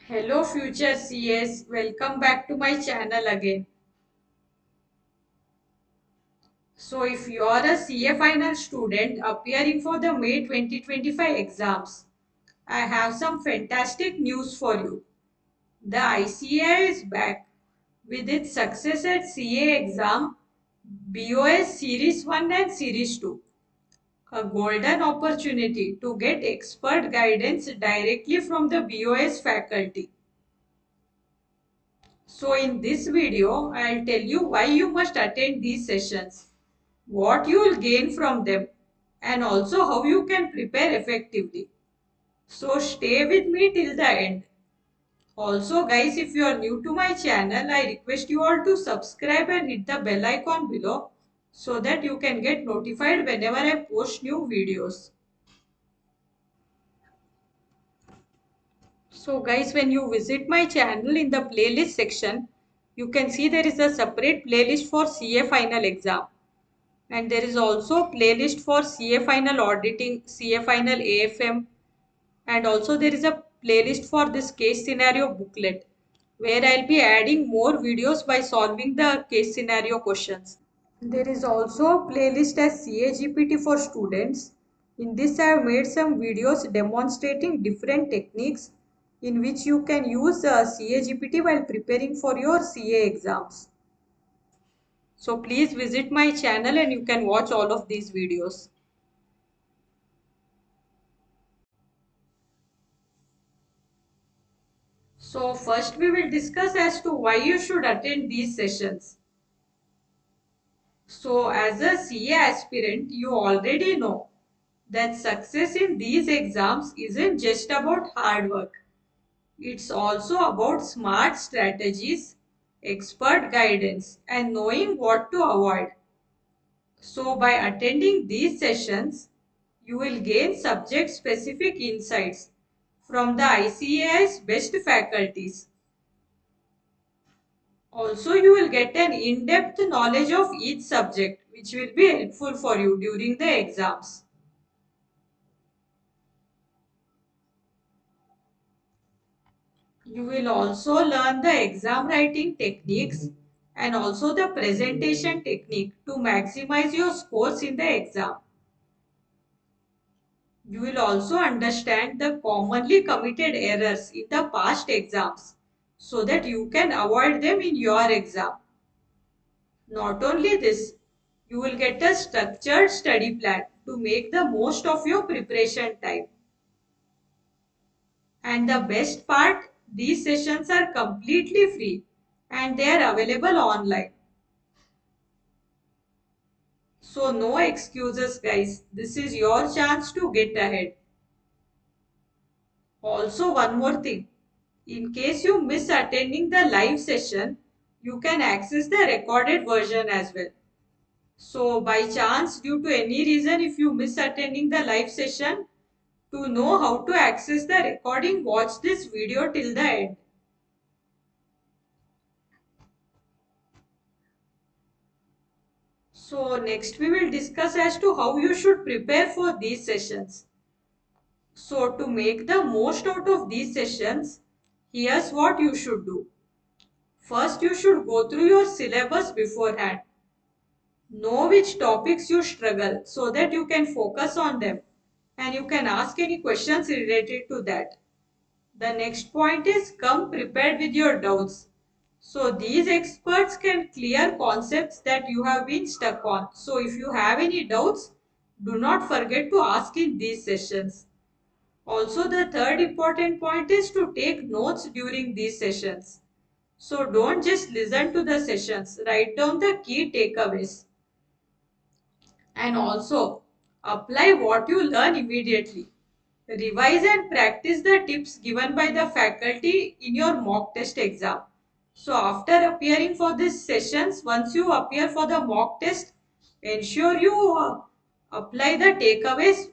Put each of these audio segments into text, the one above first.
Hello future CS, welcome back to my channel again. So if you are a CA final student appearing for the May 2025 exams, I have some fantastic news for you. The ICAI is back with its success at CA exam BOS Series 1 and Series 2. A golden opportunity to get expert guidance directly from the BOS faculty. So in this video, I'll tell you why you must attend these sessions, what you will gain from them, and also how you can prepare effectively. So stay with me till the end. Also guys, if you are new to my channel, I request you all to subscribe and hit the bell icon below so that you can get notified whenever I post new videos. So guys, when you visit my channel in the playlist section, you can see there is a separate playlist for CA final exam. And there is also playlist for CA final auditing, CA final AFM, and also there is a playlist for this case scenario booklet where I'll be adding more videos by solving the case scenario questions. There is also a playlist as CA GPT for students. In this I have made some videos demonstrating different techniques in which you can use CA GPT while preparing for your CA exams. So please visit my channel and you can watch all of these videos. So first we will discuss as to why you should attend these sessions. So as a CA aspirant, you already know that success in these exams isn't just about hard work. It's also about smart strategies, expert guidance, and knowing what to avoid. So by attending these sessions, you will gain subject-specific insights from the ICAI's best faculties. Also, you will get an in-depth knowledge of each subject, which will be helpful for you during the exams. You will also learn the exam writing techniques and also the presentation technique to maximize your scores in the exam. You will also understand the commonly committed errors in the past exams so that you can avoid them in your exam. Not only this, you will get a structured study plan to make the most of your preparation time. And the best part, these sessions are completely free and they are available online. So no excuses guys, this is your chance to get ahead. Also one more thing, in case you miss attending the live session, you can access the recorded version as well. So by chance, due to any reason, if you miss attending the live session, to know how to access the recording, watch this video till the end. So next we will discuss as to how you should prepare for these sessions. So to make the most out of these sessions, here's what you should do. First, you should go through your syllabus beforehand. Know which topics you struggle so that you can focus on them and you can ask any questions related to that. The next point is come prepared with your doubts. So these experts can clear concepts that you have been stuck on. So if you have any doubts, do not forget to ask in these sessions. Also, the third important point is to take notes during these sessions. So don't just listen to the sessions, write down the key takeaways. And also apply what you learn immediately. Revise and practice the tips given by the faculty in your mock test exam. So after appearing for these sessions, once you appear for the mock test, ensure you apply the takeaways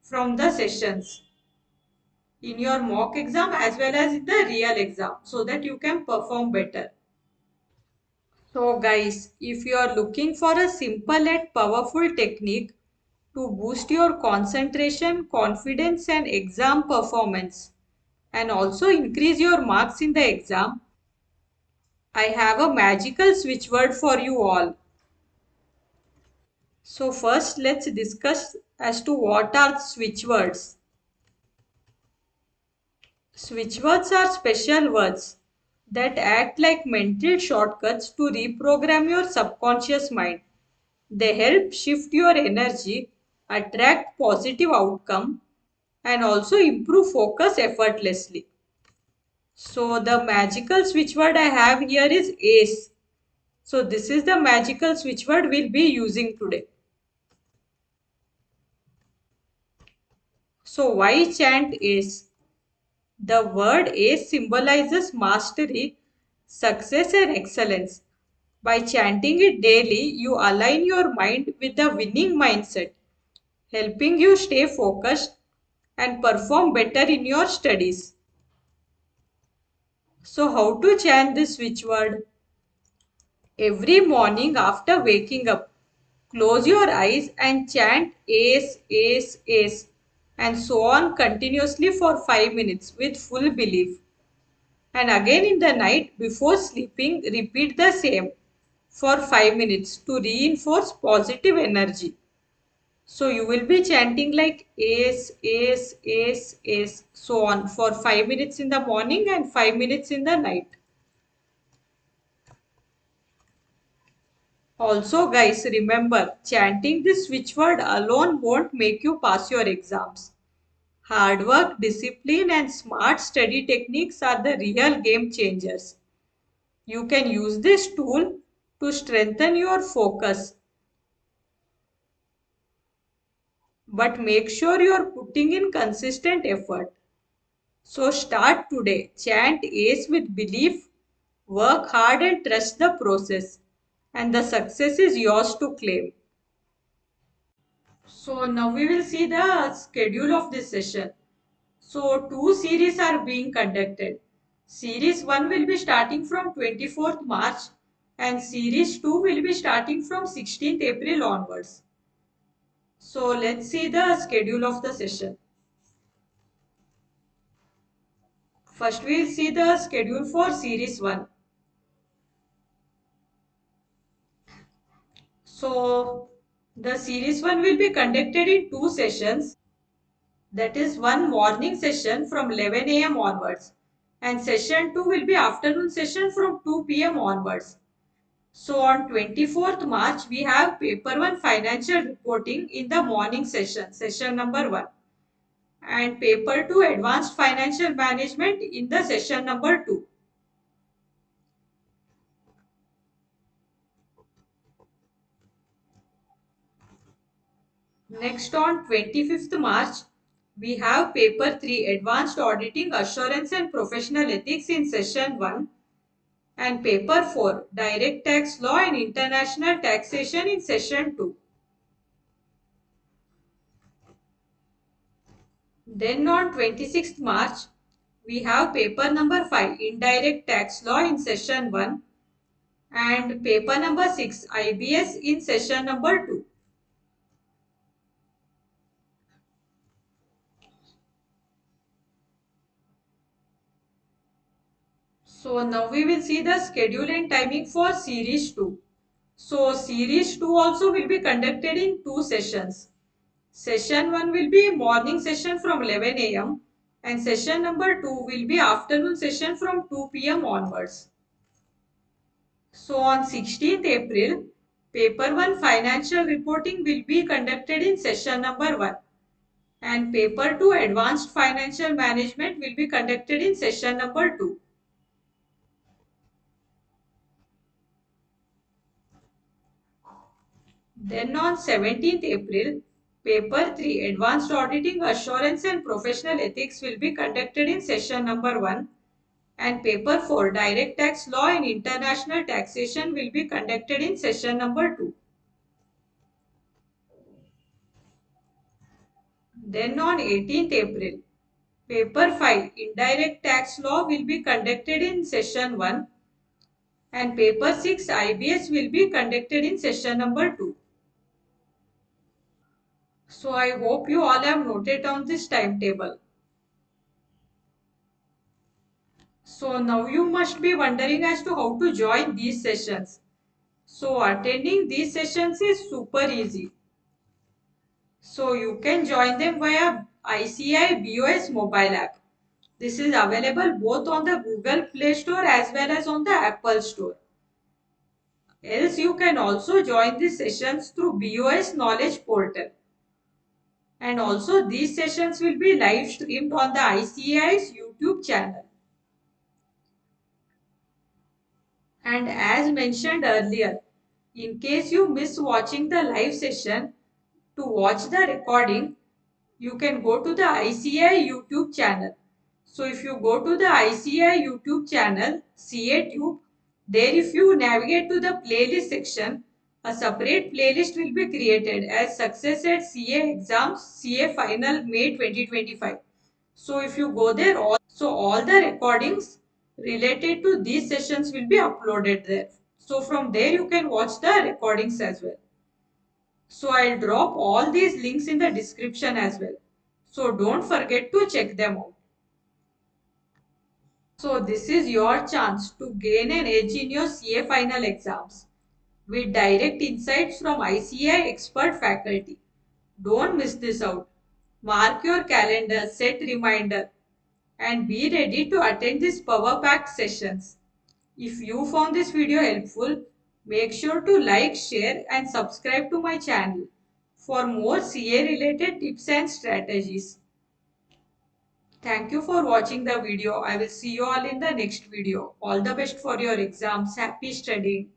from the sessions in your mock exam as well as in the real exam so that you can perform better. So guys, if you are looking for a simple yet powerful technique to boost your concentration, confidence and exam performance, and also increase your marks in the exam, I have a magical switch word for you all. So first let's discuss as to what are switch words. Switch words are special words that act like mental shortcuts to reprogram your subconscious mind. They help shift your energy, attract positive outcome, and also improve focus effortlessly. So the magical switch word I have here is ACE. So this is the magical switch word we'll be using today. So why chant ACE? The word ACE symbolizes mastery, success and excellence. By chanting it daily, you align your mind with the winning mindset, helping you stay focused and perform better in your studies. So how to chant this switch word? Every morning after waking up, close your eyes and chant Ace, Ace, Ace and so on continuously for 5 minutes with full belief. And again in the night before sleeping, repeat the same for 5 minutes to reinforce positive energy. So you will be chanting like Ace, Ace, Ace, Ace, so on for 5 minutes in the morning and 5 minutes in the night. Also, guys, remember chanting this switch word alone won't make you pass your exams. Hard work, discipline, and smart study techniques are the real game changers. You can use this tool to strengthen your focus, but make sure you're putting in consistent effort. So, start today. Chant ACE with belief, work hard, and trust the process. And the success is yours to claim. So now we will see the schedule of this session. So two series are being conducted. Series 1 will be starting from 24th March and series 2 will be starting from 16th April onwards. So let's see the schedule of the session. First we will see the schedule for series 1. So the series 1 will be conducted in two sessions. That is one morning session from 11 a.m. onwards and session 2 will be afternoon session from 2 p.m. onwards. So on 24th March we have paper 1 financial reporting in the morning session, session number 1, and paper 2 advanced financial management in the session number 2. Next on 25th March we have paper 3 advanced auditing assurance and professional ethics in session 1 and paper 4 direct tax law and international taxation in session 2. Then on 26th March we have paper number 5 indirect tax law in session 1 and paper number 6 IBS in session number 2. So now we will see the schedule and timing for series 2. So series 2 also will be conducted in two sessions. Session 1 will be morning session from 11 a.m. and session number 2 will be afternoon session from 2 p.m. onwards. So on 16th April, paper 1 financial reporting will be conducted in session number 1 and paper 2 advanced financial management will be conducted in session number 2. Then on 17th April, paper 3 advanced auditing assurance and professional ethics will be conducted in session number 1 and paper 4 direct tax law and international taxation will be conducted in session number 2. Then on 18th April, paper 5 indirect tax law will be conducted in session 1 and paper 6 IBS will be conducted in session number 2. So I hope you all have noted down this timetable. So now you must be wondering as to how to join these sessions. So attending these sessions is super easy. So you can join them via ICI BOS mobile app. This is available both on the Google Play Store as well as on the Apple Store. Else you can also join these sessions through BOS Knowledge Portal. And also these sessions will be live streamed on the ICI's YouTube channel. And as mentioned earlier, in case you miss watching the live session, to watch the recording, you can go to the ICI YouTube channel. So if you go to the ICI YouTube channel, CA Tube, there if you navigate to the playlist section, a separate playlist will be created as Success at CA Exams CA Final May 2025. So if you go there, all the recordings related to these sessions will be uploaded there. So from there you can watch the recordings as well. So I'll drop all these links in the description as well. So don't forget to check them out. So this is your chance to gain an edge in your CA final exams with direct insights from ICI expert faculty. Don't miss this out. Mark your calendar, set reminder, and be ready to attend these power packed sessions. If you found this video helpful, make sure to like, share and subscribe to my channel for more CA related tips and strategies. Thank you for watching the video. I will see you all in the next video. All the best for your exams. Happy studying.